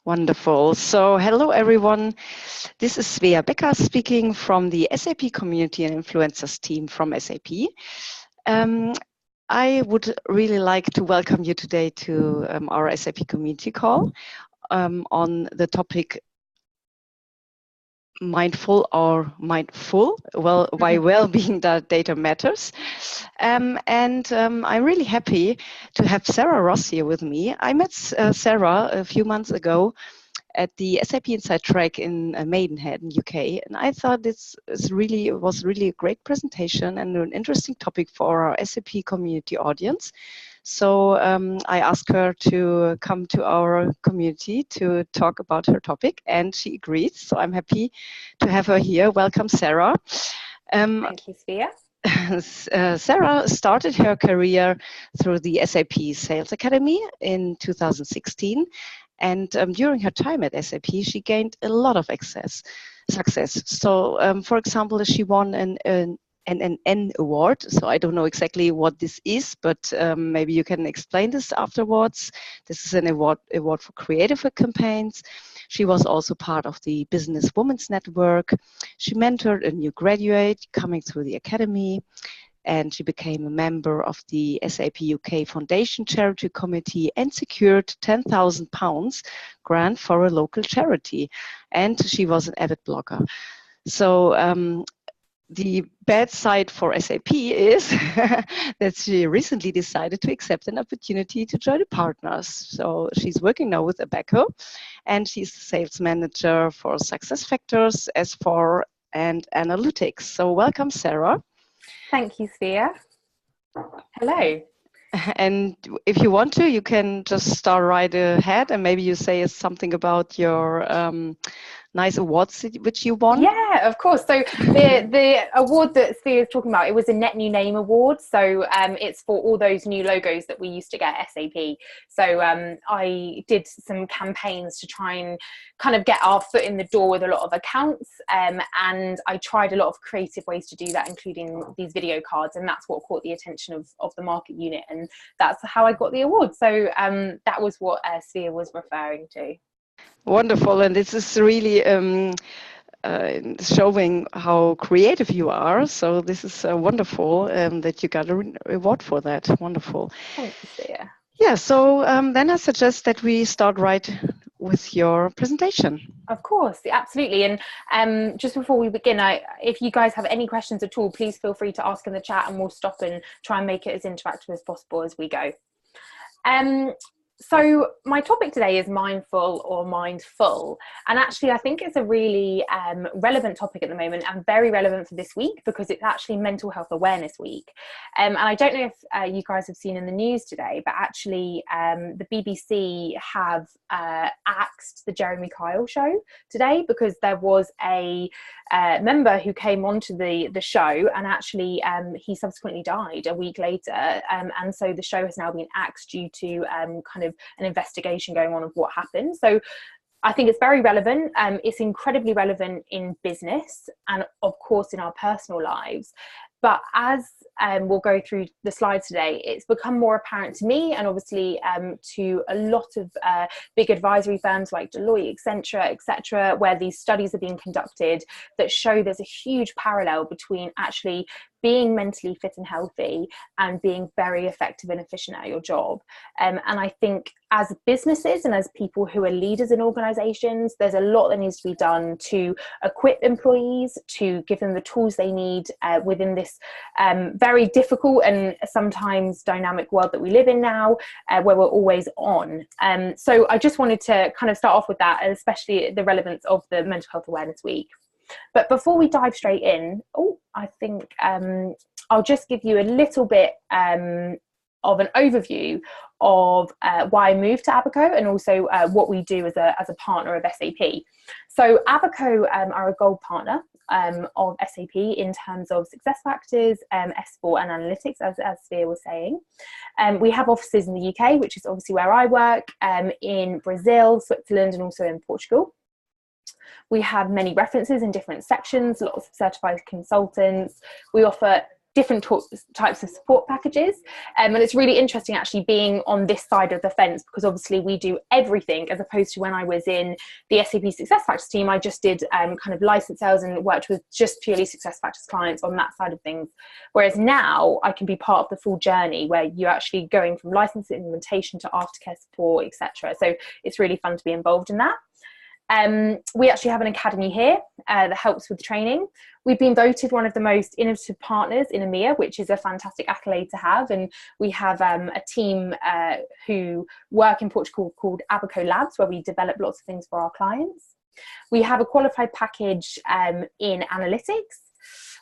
Wonderful. So hello, everyone. This is Svea Becker speaking from the SAP Community and Influencers team from SAP. I would really like to welcome you today to our SAP community call on the topic mindful or mindful, why well-being data matters. I'm really happy to have Sarah Ross here with me. I met Sarah a few months ago at the SAP Inside track in Maidenhead in UK, and I thought this was really a great presentation and an interesting topic for our SAP community audience. So I asked her to come to our community to talk about her topic, and she agreed. So I'm happy to have her here. Welcome, Sarah. Thank you, Svea. Sarah started her career through the SAP Sales Academy in 2016. And during her time at SAP, she gained a lot of success. So, for example, she won an N award. So I don't know exactly what this is, but maybe you can explain this afterwards. This is an award for creative campaigns. She was also part of the Business Women's Network. She mentored a new graduate coming through the academy, and she became a member of the SAP UK Foundation Charity Committee and secured £10,000 grant for a local charity. And she was an avid blogger. So the bad side for SAP is that she recently decided to accept an opportunity to join the partners. So she's working now with Abaco, and she's the sales manager for Success Factors, S4, and Analytics. So welcome, Sarah. Thank you, Svea. Hello. And if you want to, you can just start right ahead, and maybe you say something about your nice awards which you won. Yeah, of course. So the award that Svea is talking about, it was a Net New Name Award. So it's for all those new logos that we used to get at SAP. So I did some campaigns to try and kind of get our foot in the door with a lot of accounts. And I tried a lot of creative ways to do that, including these video cards. And that's what caught the attention of the market unit. And that's how I got the award. So that was what Svea was referring to. Wonderful, and this is really showing how creative you are. So this is wonderful that you got a reward for that. Wonderful. Thanks, Svea. Yeah, so then I suggest that we start right with your presentation. Of course, absolutely. And just before we begin, if you guys have any questions at all, please feel free to ask in the chat, and we'll stop and try and make it as interactive as possible as we go. So my topic today is mindful or mindful, and actually I think it's a really relevant topic at the moment, and very relevant for this week because it's actually Mental Health Awareness Week. And I don't know if you guys have seen in the news today, but actually the BBC have axed the Jeremy Kyle show today because there was a member who came onto the show, and actually he subsequently died a week later, and so the show has now been axed due to kind of an investigation going on of what happened. So I think it's very relevant. It's incredibly relevant in business and of course in our personal lives. But as we'll go through the slides today, it's become more apparent to me, and obviously to a lot of big advisory firms like Deloitte, Accenture, etc., where these studies are being conducted that show there's a huge parallel between actually being mentally fit and healthy and being very effective and efficient at your job. And I think as businesses and as people who are leaders in organizations, there's a lot that needs to be done to equip employees, to give them the tools they need within this very difficult and sometimes dynamic world that we live in now, where we're always on. So I just wanted to kind of start off with that, and especially the relevance of the Mental Health Awareness Week. But before we dive straight in, I think I'll just give you a little bit of an overview of why I moved to Abaco, and also what we do as a partner of SAP. So Abaco are a gold partner of SAP in terms of Success Factors, S4 and Analytics, as Svea was saying. We have offices in the UK, which is obviously where I work, in Brazil, Switzerland, and also in Portugal. We have many references in different sections, lots of certified consultants. We offer different types of support packages. And it's really interesting actually being on this side of the fence, because obviously we do everything, as opposed to when I was in the SAP SuccessFactors team, I just did kind of license sales and worked with just purely SuccessFactors clients on that side of things. Whereas now I can be part of the full journey where you're actually going from license implementation to aftercare support, etc. So it's really fun to be involved in that. We actually have an academy here that helps with training. We've been voted one of the most innovative partners in EMEA, which is a fantastic accolade to have. And we have a team who work in Portugal called Abaco Labs, where we develop lots of things for our clients. We have a qualified package in analytics.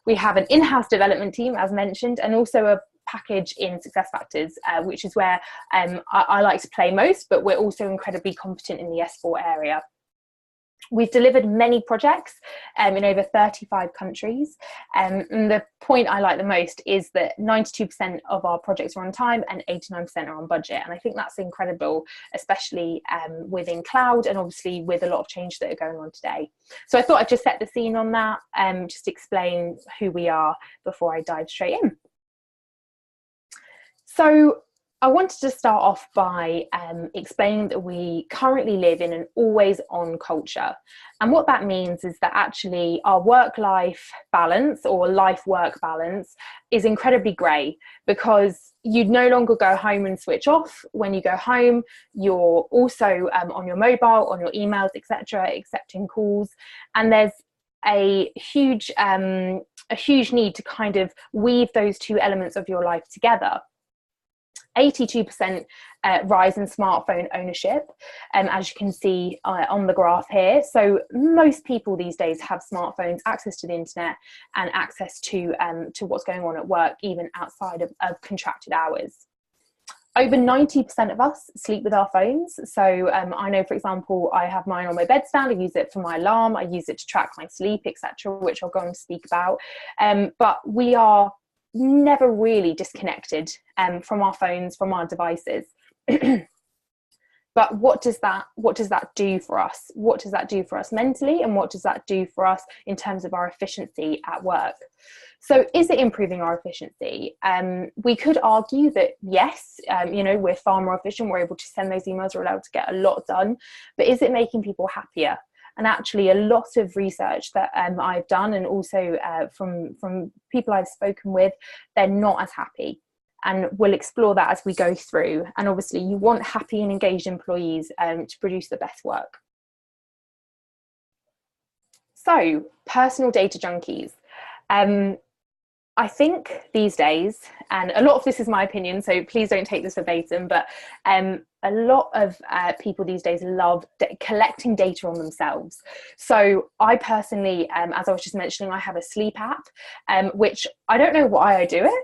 We have an in-house development team, as mentioned, and also a package in SuccessFactors, which is where I like to play most, but we're also incredibly competent in the S4 area. We've delivered many projects in over 35 countries. And the point I like the most is that 92% of our projects are on time and 89% are on budget. And I think that's incredible, especially within cloud and obviously with a lot of change that are going on today. So I thought I'd just set the scene on that and just explain who we are before I dive straight in. So I wanted to start off by explaining that we currently live in an always-on culture. And what that means is that actually our work-life balance or life-work balance is incredibly grey, because you no longer go home and switch off. When you go home, you're also on your mobile, on your emails, etc., accepting calls. And there's a huge need to kind of weave those two elements of your life together. 82% rise in smartphone ownership, as you can see on the graph here. So most people these days have smartphones, access to the internet, and access to what's going on at work, even outside of contracted hours. Over 90% of us sleep with our phones. So I know, for example, I have mine on my bedstand. I use it for my alarm. I use it to track my sleep, etc., which I'll go on to speak about. But we are never really disconnected from our phones, from our devices. But what does that do for us? What does that do for us mentally, and what does that do for us in terms of our efficiency at work? So is it improving our efficiency? We could argue that yes, we're far more efficient, we're able to send those emails, we're allowed to get a lot done, but is it making people happier? And actually a lot of research that I've done, and also from people I've spoken with, they're not as happy. And we'll explore that as we go through. And obviously you want happy and engaged employees to produce the best work. So, personal data junkies. I think these days, and a lot of this is my opinion, so please don't take this verbatim, but a lot of people these days love collecting data on themselves. So I personally, as I was just mentioning, I have a sleep app, which I don't know why I do it.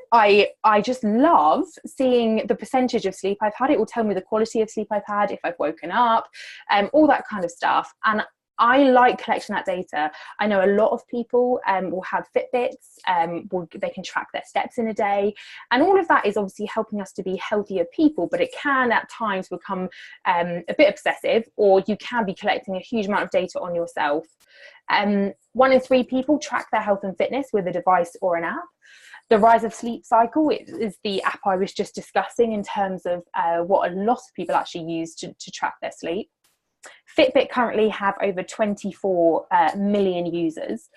I just love seeing the percentage of sleep I've had. It will tell me the quality of sleep I've had, if I've woken up, all that kind of stuff. And I like collecting that data. I know a lot of people will have Fitbits, they can track their steps in a day, and all of that is obviously helping us to be healthier people, but it can at times become a bit obsessive, or you can be collecting a huge amount of data on yourself. 1 in 3 people track their health and fitness with a device or an app. The Rise of Sleep Cycle is the app I was just discussing in terms of what a lot of people actually use to track their sleep. Fitbit currently have over 24 million users.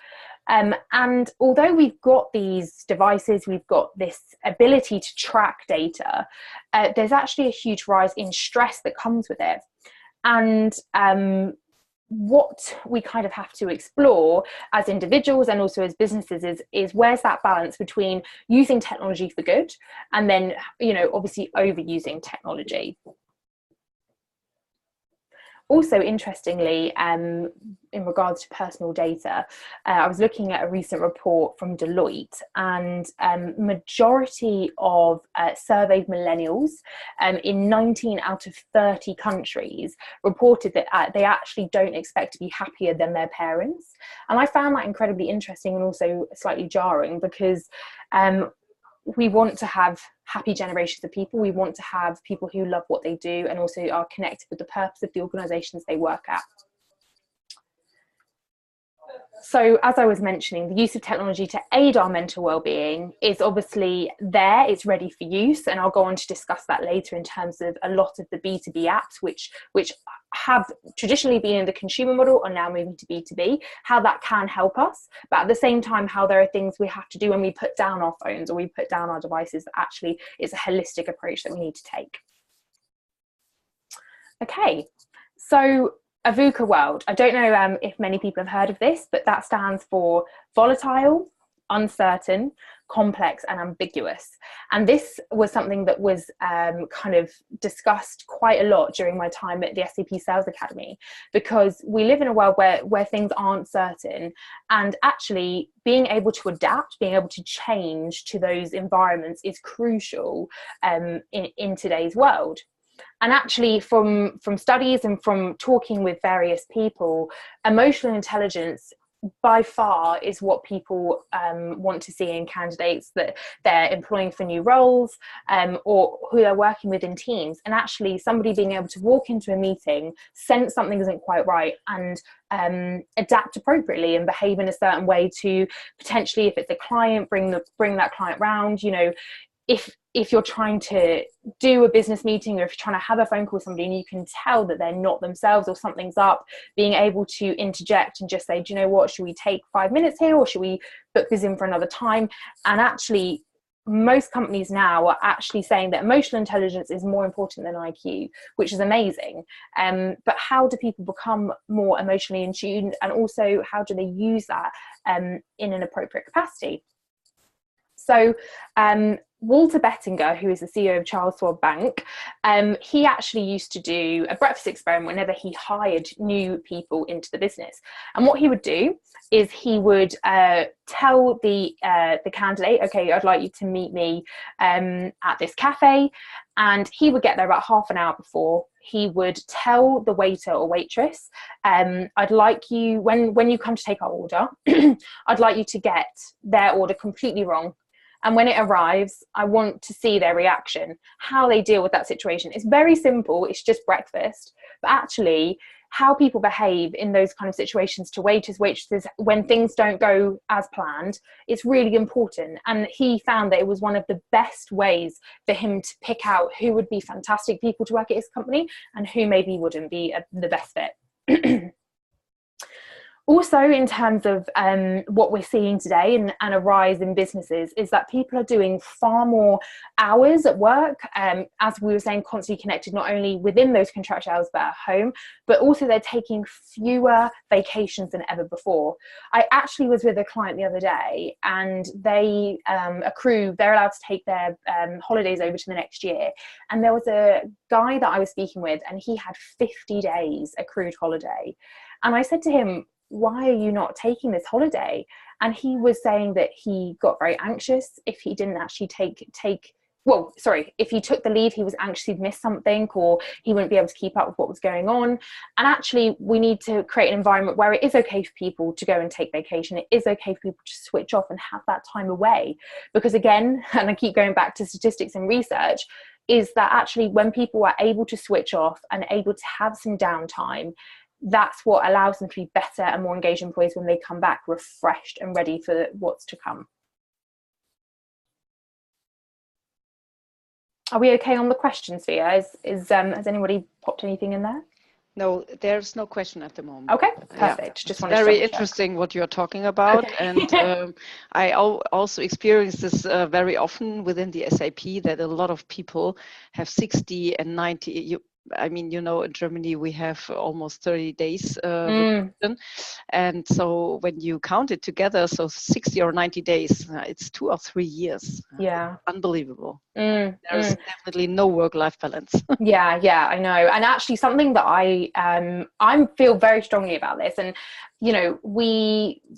And although we've got these devices, we've got this ability to track data, there's actually a huge rise in stress that comes with it. And what we kind of have to explore as individuals and also as businesses is where's that balance between using technology for good and then, obviously overusing technology. Also, interestingly, in regards to personal data, I was looking at a recent report from Deloitte, and majority of surveyed millennials in 19 out of 30 countries reported that they actually don't expect to be happier than their parents. And I found that incredibly interesting and also slightly jarring, because we want to have happy generations of people. We want to have people who love what they do and also are connected with the purpose of the organisations they work at. So as I was mentioning, the use of technology to aid our mental well-being is obviously there, it's ready for use, and I'll go on to discuss that later in terms of a lot of the B2B apps which have traditionally been in the consumer model are now moving to B2B, how that can help us, but at the same time how there are things we have to do when we put down our phones or we put down our devices that actually is a holistic approach that we need to take. Okay, so a VUCA world. I don't know if many people have heard of this, but that stands for volatile, uncertain, complex, and ambiguous. And this was something that was kind of discussed quite a lot during my time at the SAP Sales Academy, because we live in a world where things aren't certain, and actually being able to adapt, being able to change to those environments is crucial in today's world. And actually from studies and from talking with various people, emotional intelligence by far is what people want to see in candidates that they're employing for new roles, or who they're working with in teams. And actually somebody being able to walk into a meeting, sense something isn't quite right, and adapt appropriately and behave in a certain way to potentially, if it's a client, bring that client round. You know, if you're trying to do a business meeting, or if you're trying to have a phone call with somebody and you can tell that they're not themselves or something's up, being able to interject and just say, do you know what, should we take 5 minutes here, or should we book this in for another time? And actually most companies now are actually saying that emotional intelligence is more important than IQ, which is amazing. But how do people become more emotionally in tune, and also how do they use that in an appropriate capacity? So Walter Bettinger, who is the CEO of Charles Schwab Bank, he actually used to do a breakfast experiment whenever he hired new people into the business. And what he would do is he would tell the candidate, okay, I'd like you to meet me at this cafe. And he would get there about half an hour before. He would tell the waiter or waitress, I'd like you, when you come to take our order, I'd like you to get their order completely wrong. And when it arrives, I want to see their reaction, how they deal with that situation. It's very simple. It's just breakfast. But actually, how people behave in those kind of situations to waitresses, when things don't go as planned, it's really important. And he found that it was one of the best ways for him to pick out who would be fantastic people to work at his company and who maybe wouldn't be the best fit. Also, in terms of what we're seeing today and a rise in businesses, is that people are doing far more hours at work, as we were saying, constantly connected, not only within those contractual hours but at home, but also they're taking fewer vacations than ever before. I actually was with a client the other day, and they they're allowed to take their holidays over to the next year. And there was a guy that I was speaking with, and he had 50 days accrued holiday. And I said to him, why are you not taking this holiday? And he was saying that he got very anxious if he didn't actually if he took the leave, he was anxious he'd miss something, or he wouldn't be able to keep up with what was going on. And actually, we need to create an environment where it is okay for people to go and take vacation. It is okay for people to switch off and have that time away. Because again, and I keep going back to statistics and research, is that actually when people are able to switch off and able to have some downtime, that's what allows them to be better and more engaged employees when they come back refreshed and ready for what's to come. Are we okay on the questions, Via? Has anybody popped anything in there? No, there's no question at the moment. Okay, perfect. Yeah. Just very interesting what you're talking about. Okay. And I also experience this very often within the SAP, that a lot of people have 60 and 90. I mean, you know, in Germany we have almost 30 days vacation. And so when you count it together, so 60 or 90 days, it's 2 or 3 years. Yeah. Unbelievable. There's definitely no work-life balance. Yeah, I know. And actually something that I feel very strongly about this, and you know,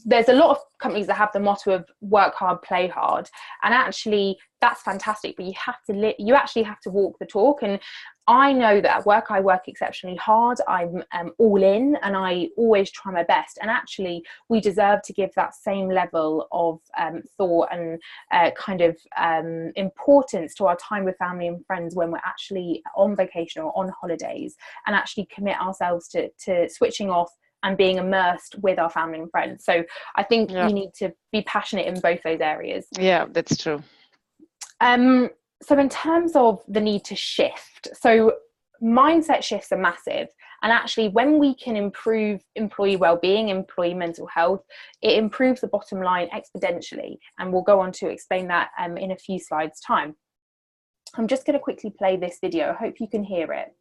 there's a lot of companies that have the motto of work hard, play hard, and actually that's fantastic, but you actually have to walk the talk. And I know that at work I work exceptionally hard. I'm all in, and I always try my best, and actually we deserve to give that same level of thought and importance to our time with family and friends when we're actually on vacation or on holidays, and actually commit ourselves to switching off and being immersed with our family and friends. So I think you need to be passionate in both those areas. Yeah, that's true. So in terms of the need to shift, so mindset shifts are massive. And actually, when we can improve employee well-being, employee mental health, it improves the bottom line exponentially. And we'll go on to explain that in a few slides' time. I'm just going to quickly play this video. I hope you can hear it.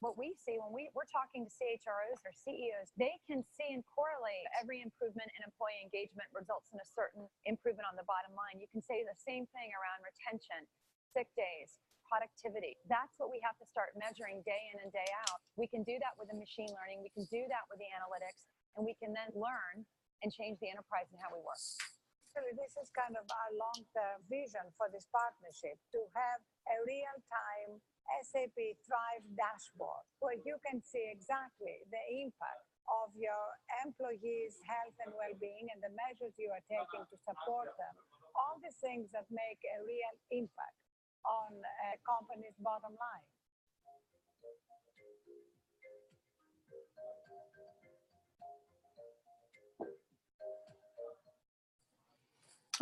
What we see when we're talking to CHROs or CEOs, they can see and correlate every improvement in employee engagement results in a certain improvement on the bottom line. You can say the same thing around retention, sick days, productivity. That's what we have to start measuring day in and day out. We can do that with the machine learning. We can do that with the analytics, and we can then learn and change the enterprise and how we work. So this is kind of our long-term vision for this partnership, to have a real-time SAP Thrive dashboard where you can see exactly the impact of your employees' health and well-being and the measures you are taking to support them. All the things that make a real impact on a company's bottom line.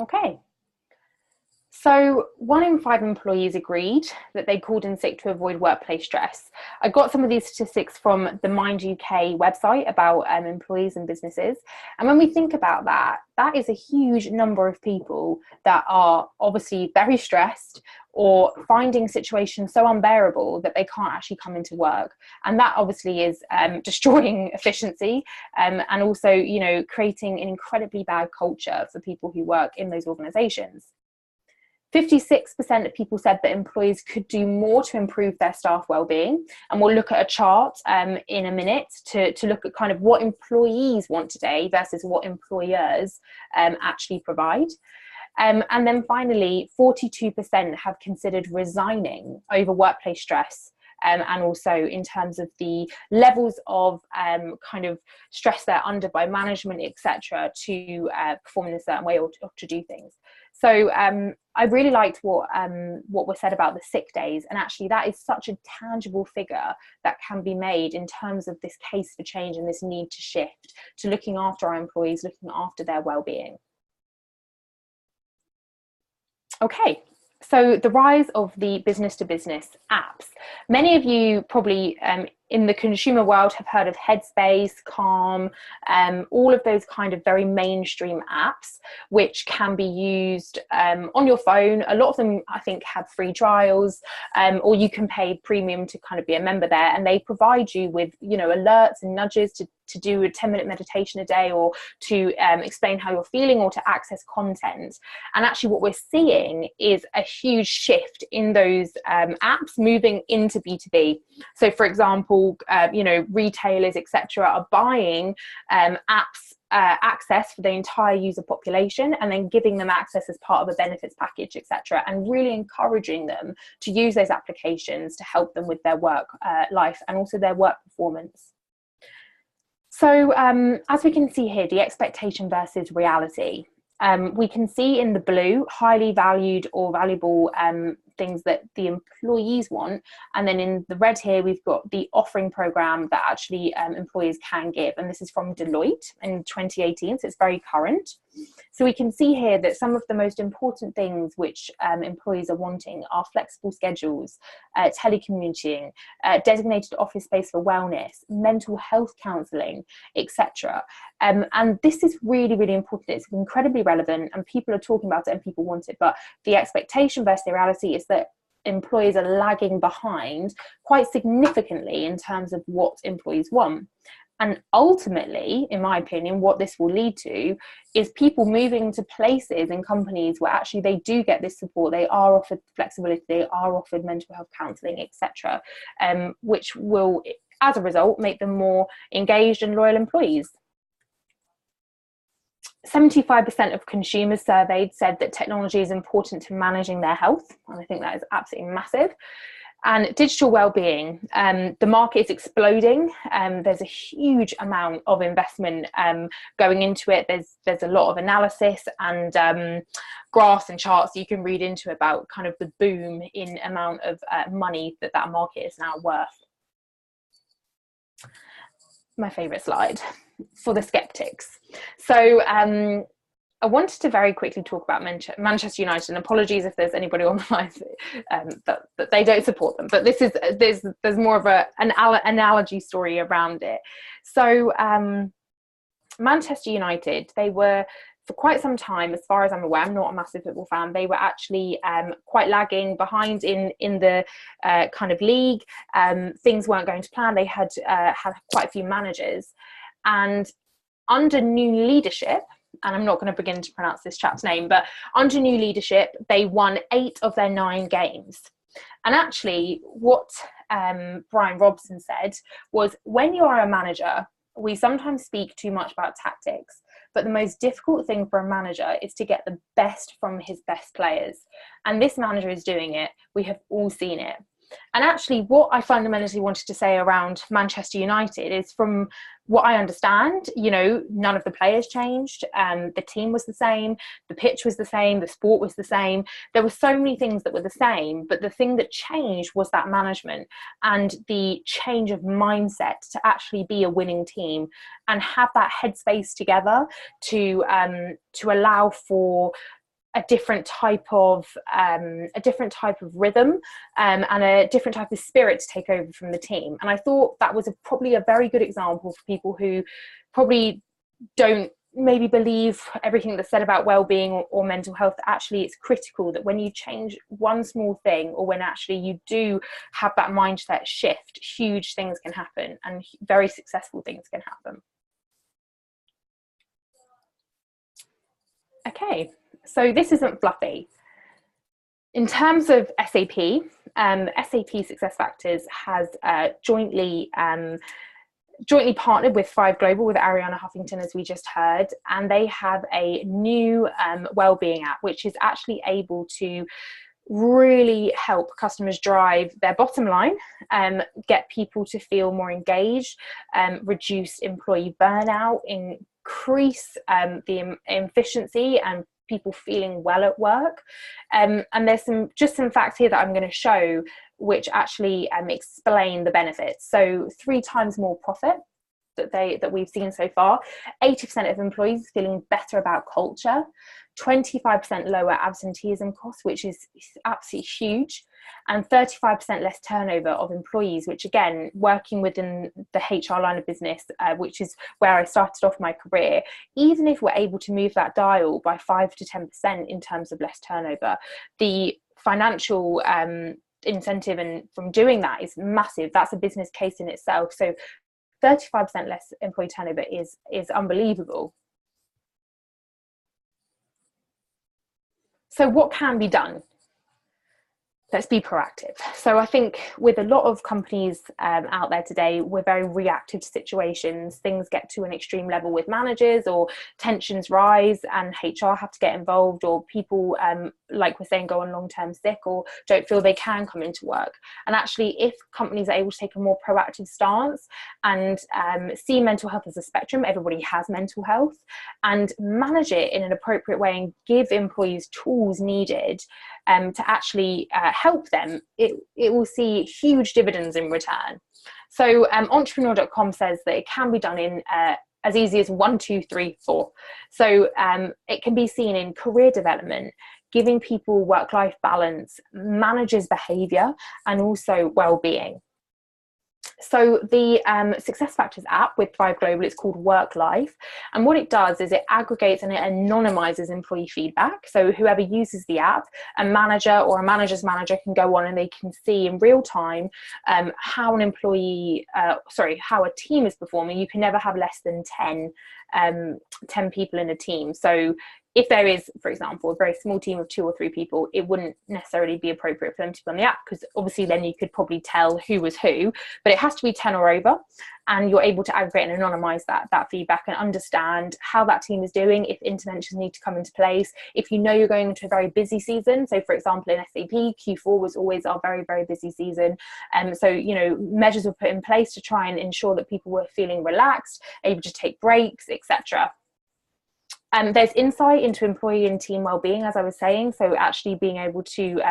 Okay. So 1 in 5 employees agreed that they called in sick to avoid workplace stress. I got some of these statistics from the Mind UK website about employees and businesses. And when we think about that, that is a huge number of people that are obviously very stressed or finding situations so unbearable that they can't actually come into work. And that obviously is destroying efficiency and also, you know, creating an incredibly bad culture for people who work in those organizations. 56% of people said that employees could do more to improve their staff well-being, and we'll look at a chart in a minute to look at kind of what employees want today versus what employers actually provide. And then finally, 42% have considered resigning over workplace stress. And also in terms of the levels of kind of stress they're under by management, etc., to perform in a certain way or to do things. So I really liked what was said about the sick days, and actually that is such a tangible figure that can be made in terms of this case for change and this need to shift to looking after our employees, looking after their well-being. Okay. So the rise of the business-to-business apps. Many of you probably in the consumer world have heard of Headspace, Calm, all of those kind of very mainstream apps which can be used on your phone. A lot of them, I think, have free trials, or you can pay premium to kind of be a member there, and they provide you with, you know, alerts and nudges to do a 10-minute meditation a day, or to explain how you're feeling, or to access content. And actually what we're seeing is a huge shift in those apps moving into B2B. So for example, you know, retailers, etc., are buying apps access for the entire user population and then giving them access as part of a benefits package, etc., and really encouraging them to use those applications to help them with their work life and also their work performance. So as we can see here, the expectation versus reality. We can see in the blue highly valued or valuable things that the employees want, and then in the red here we've got the offering program that actually employees can give, and this is from Deloitte in 2018, so it's very current. So we can see here that some of the most important things which employees are wanting are flexible schedules, telecommuting, designated office space for wellness, mental health counselling, etc. And this is really, really important. It's incredibly relevant and people are talking about it and people want it, but the expectation versus the reality is that employees are lagging behind quite significantly in terms of what employees want. And ultimately, in my opinion, what this will lead to is people moving to places and companies where actually they do get this support, they are offered flexibility, they are offered mental health counselling, etc., which will, as a result, make them more engaged and loyal employees. 75% of consumers surveyed said that technology is important to managing their health, and I think that is absolutely massive. And digital wellbeing, the market is exploding. There's a huge amount of investment going into it. There's a lot of analysis and graphs and charts you can read into about kind of the boom in amount of money that market is now worth. My favorite slide for the skeptics. So I wanted to very quickly talk about Manchester United, and apologies if there's anybody on the line that they don't support them, but this is there's more of an analogy story around it. So Manchester United, they were for quite some time, as far as I'm aware, I'm not a massive football fan, they were actually quite lagging behind in the kind of league. Things weren't going to plan. They had quite a few managers, and under new leadership, and I'm not going to begin to pronounce this chap's name, but under new leadership, they won 8 of their 9 games. And actually, what Brian Robson said was, when you are a manager, we sometimes speak too much about tactics, but the most difficult thing for a manager is to get the best from his best players. And this manager is doing it. We have all seen it. And actually, what I fundamentally wanted to say around Manchester United is, from what I understand, you know, none of the players changed. The team was the same. The pitch was the same. The sport was the same. There were so many things that were the same. But the thing that changed was that management and the change of mindset to actually be a winning team and have that headspace together to allow for a different type of rhythm and a different type of spirit to take over from the team. And I thought that was probably a very good example for people who probably don't maybe believe everything that's said about well-being or mental health. Actually, it's critical that when you change one small thing, or when actually you do have that mindset shift, huge things can happen and very successful things can happen. Okay. So this isn't fluffy. In terms of SAP, SAP SuccessFactors has jointly partnered with 5 Global, with Ariana Huffington, as we just heard, and they have a new wellbeing app, which is actually able to really help customers drive their bottom line, get people to feel more engaged, reduce employee burnout, increase the efficiency and people feeling well at work. And there's some facts here that I'm going to show which actually explain the benefits. So 3 times more profit that we've seen so far, 80% of employees feeling better about culture, 25% lower absenteeism costs, which is absolutely huge, and 35% less turnover of employees, which again, working within the HR line of business, which is where I started off my career, even if we're able to move that dial by 5 to 10% in terms of less turnover, the financial incentive and from doing that is massive. That's a business case in itself. So 35% less employee turnover is unbelievable. So what can be done? Let's be proactive. So I think with a lot of companies out there today, we're very reactive to situations. Things get to an extreme level with managers, or tensions rise and HR have to get involved, or people, like we're saying, go on long-term sick or don't feel they can come into work. And actually, if companies are able to take a more proactive stance and see mental health as a spectrum, everybody has mental health, and manage it in an appropriate way and give employees tools needed to actually help them, it will see huge dividends in return. So entrepreneur.com says that it can be done in as easy as 1, 2, 3, 4. So it can be seen in career development, giving people work-life balance, managers' behavior, and also well-being. So the SuccessFactors app with 5 Global, it's called Work Life, and what it does is it aggregates and it anonymizes employee feedback. So whoever uses the app, a manager or a manager's manager, can go on and they can see in real time how an employee, how a team is performing. You can never have less than 10 people in a team. So if there is, for example, a very small team of 2 or 3 people, it wouldn't necessarily be appropriate for them to be on the app, because obviously then you could probably tell who was who, but it has to be 10 or over, and you're able to aggregate and anonymize that feedback and understand how that team is doing, if interventions need to come into place, if you know you're going into a very busy season. So for example, in SAP, Q4 was always our very, very busy season. So, you know, measures were put in place to try and ensure that people were feeling relaxed, able to take breaks, etc. There's insight into employee and team well-being, as I was saying, so actually being able to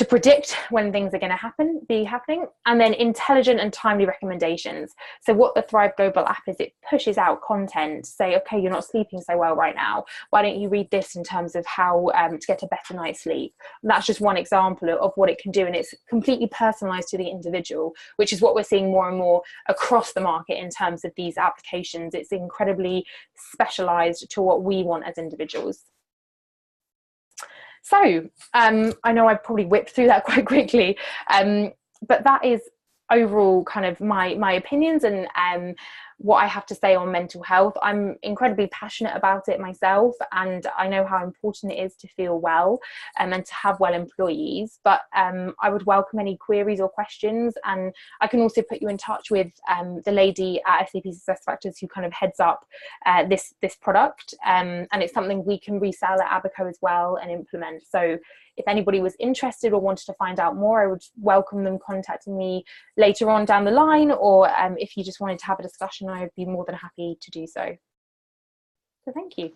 predict when things are going to be happening, and then intelligent and timely recommendations. So what the Thrive Global app is, it pushes out content, say, okay, you're not sleeping so well right now, why don't you read this in terms of how to get a better night's sleep. And that's just one example of what it can do, and it's completely personalized to the individual, which is what we're seeing more and more across the market in terms of these applications. It's incredibly specialized to what we want as individuals. So I know I probably whipped through that quite quickly, but that is overall kind of my opinions and what I have to say on mental health. I'm incredibly passionate about it myself, and I know how important it is to feel well and to have well employees, but I would welcome any queries or questions, and I can also put you in touch with the lady at SAP SuccessFactors who kind of heads up this product, and it's something we can resell at Abaco as well and implement. So if anybody was interested or wanted to find out more, I would welcome them contacting me later on down the line, or if you just wanted to have a discussion, I would be more than happy to do so. So thank you.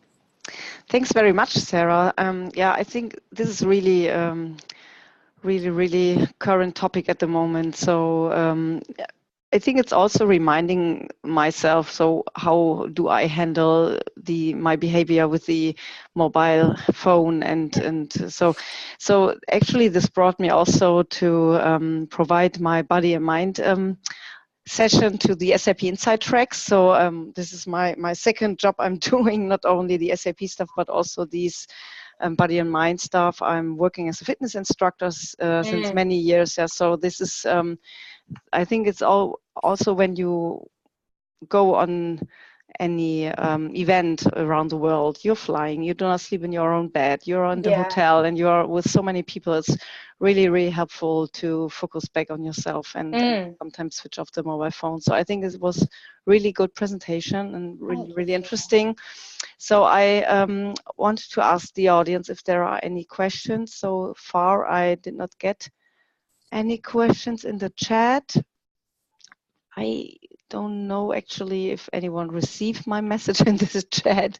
Thanks very much, Sarah. Yeah, I think this is really, really current topic at the moment. So I think it's also reminding myself, so how do I handle my behavior with the mobile phone, and so actually this brought me also to provide my body and mind session to the SAP Insight tracks. So this is my second job I'm doing, not only the SAP stuff but also these body and mind stuff. I'm working as a fitness instructor since many years. Yeah, so this is I think it's also when you go on any event around the world, you're flying, you do not sleep in your own bed, you're in the hotel, and you're with so many people. It's really, really helpful to focus back on yourself and sometimes switch off the mobile phone. So I think it was really good presentation and really, really interesting. So I wanted to ask the audience if there are any questions. So far, I did not get any questions in the chat. I don't know actually if anyone received my message in this chat.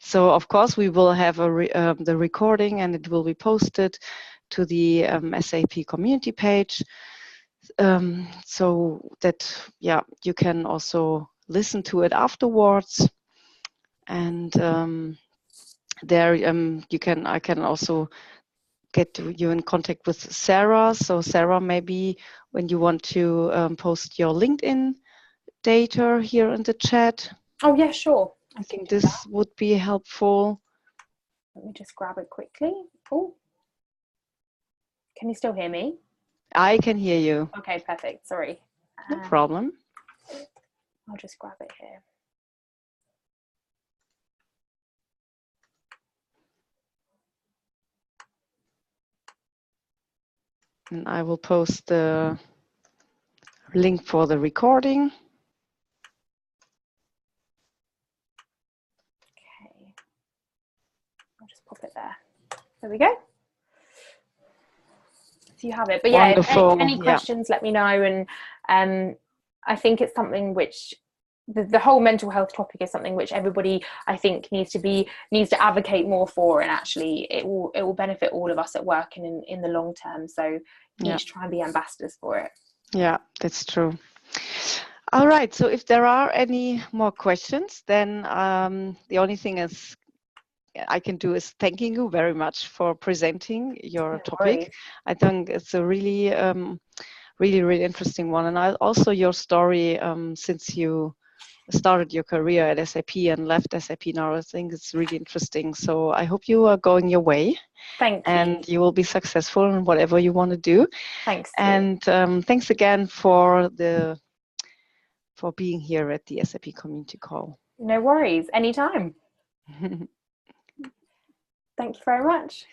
So of course we will have the recording, and it will be posted to the SAP community page, so that you can also listen to it afterwards. And there I can also get you in contact with Sarah. So Sarah, maybe when you want to post your LinkedIn data here in the chat. Oh yeah, sure. I think this would be helpful. Let me just grab it quickly. Oh, can you still hear me? I can hear you. Okay, perfect. Sorry. No problem. I'll just grab it here. And I will post the link for the recording. Okay. I'll just pop it there. There we go. So you have it. But yeah, if any questions, let me know. And I think it's something which the whole mental health topic is something which everybody, I think, needs to advocate more for, and actually it will benefit all of us at work and in the long term. So you need to try and be ambassadors for it. Yeah, that's true. All right, so if there are any more questions, then the only thing I can do is thanking you very much for presenting your topic. Worries. I think it's a really, really interesting one, and also your story since you started your career at SAP and left SAP now. I think it's really interesting. So I hope you are going your way. Thank you. And you will be successful in whatever you want to do. Thanks. And thanks again for being here at the SAP Community Call. No worries. Anytime. Thank you very much.